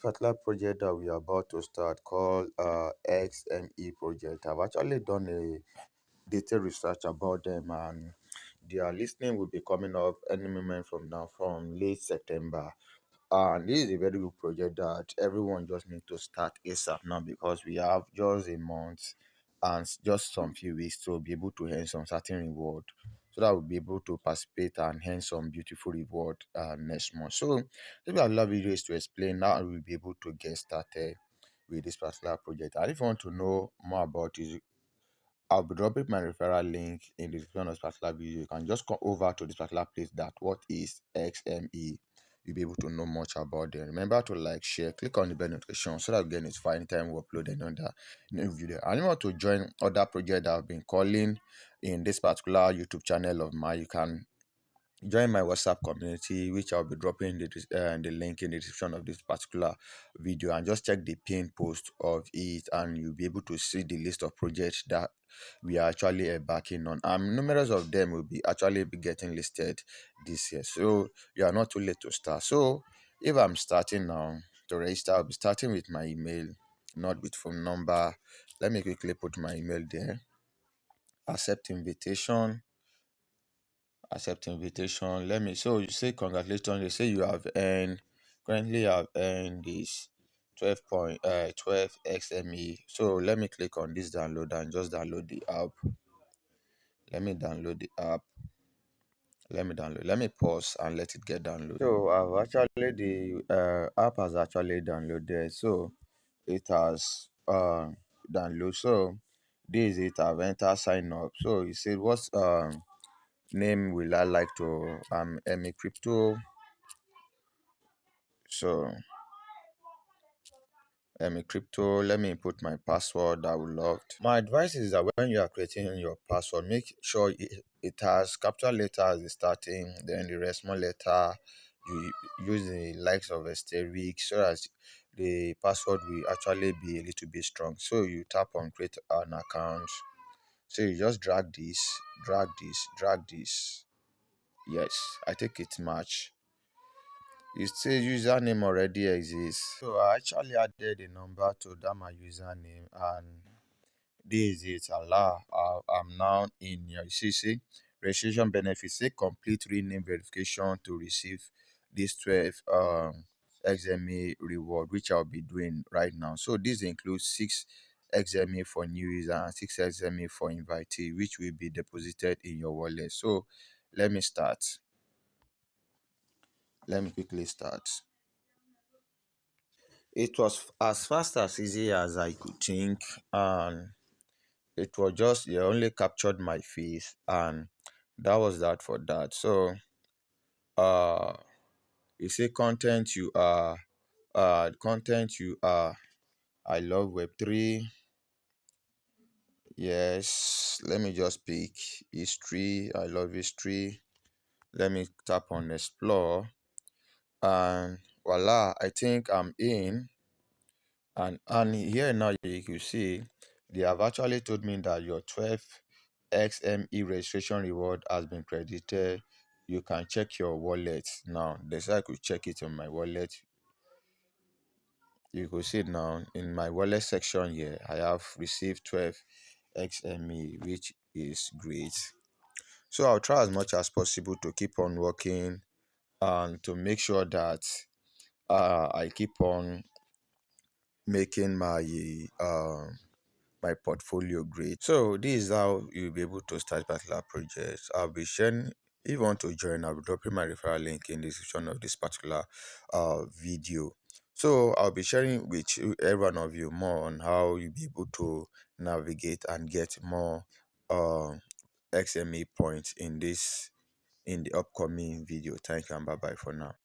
particular project that we are about to start called XME project. I've actually done a detailed research about them, and their listening will be coming up any moment from now, from late September. And this is a very good project that everyone just need to start ASAP now, because we have just a month and just some few weeks to be able to earn some certain reward, so that we'll be able to participate and earn some beautiful reward next month. So this particular video is to explain how we'll be able to get started with this particular project. And if you want to know more about it, I'll be dropping my referral link in the description of this particular video. You can just come over to this particular place, that what is XME. You'll be able to know much about them. Remember to like, share, click on the bell notification so that you get notified anytime we upload another new video. And if you want to join other projects that I've been calling in this particular YouTube channel of mine, you can join my WhatsApp community, which I'll be dropping the link in the description of this particular video, and just check the pin post of it, and you'll be able to see the list of projects that we are actually embarking on. Numerous of them will be actually be getting listed this year, so you are not too late to start. So if I'm starting now to register, I'll be starting with my email, not with phone number. Let me quickly put my email there. Accept invitation. Let me, so you say congratulations. They say you have earned, currently you have earned this 12 XME. So let me click on this download and just download the app. Let me download the app. Let me pause and let it get downloaded. So I've actually, the app has actually downloaded. So it has download. So this is it. I've entered sign up. So you said what's name will I like to Emi Crypto. So Emi Crypto, let me put my password. I would love to. My advice is that when you are creating your password, make sure it has capital letter as the starting, then the rest small letter. You use the likes of asterisk so that the password will actually be a little bit strong. So you tap on create an account. So you just drag this, drag this. Yes, I think it match. It says username already exists. So I actually added a number to that my username, and this is it. Allah, I'm now in here. You see, registration benefits. Say complete rename verification to receive this 12 XMA reward, which I'll be doing right now. So this includes 6 XMA for new user and 6 XMA for invitee, which will be deposited in your wallet. So let me start. Let me quickly start. It was as fast as easy as I could think, and it was just, it only captured my face, and that was that for that. So uh you say content you are, I love Web3. Yes, let me just pick history. I love history. Let me tap on explore, and voila, I think I'm in. And here now you can see they have actually told me that your 12 XME registration reward has been credited. You can check your wallet now. They say I could check it on my wallet. You could see it now in my wallet section here. I have received 12 XME, which is great. So I'll try as much as possible to keep on working and to make sure that I keep on making my portfolio great. So this is how you'll be able to start particular projects. I'll be sharing. If you want to join, I'll be dropping my referral link in the description of this particular video. So I'll be sharing with every one of you more on how you'll be able to navigate and get more XMA points in the upcoming video. Thank you, and bye bye for now.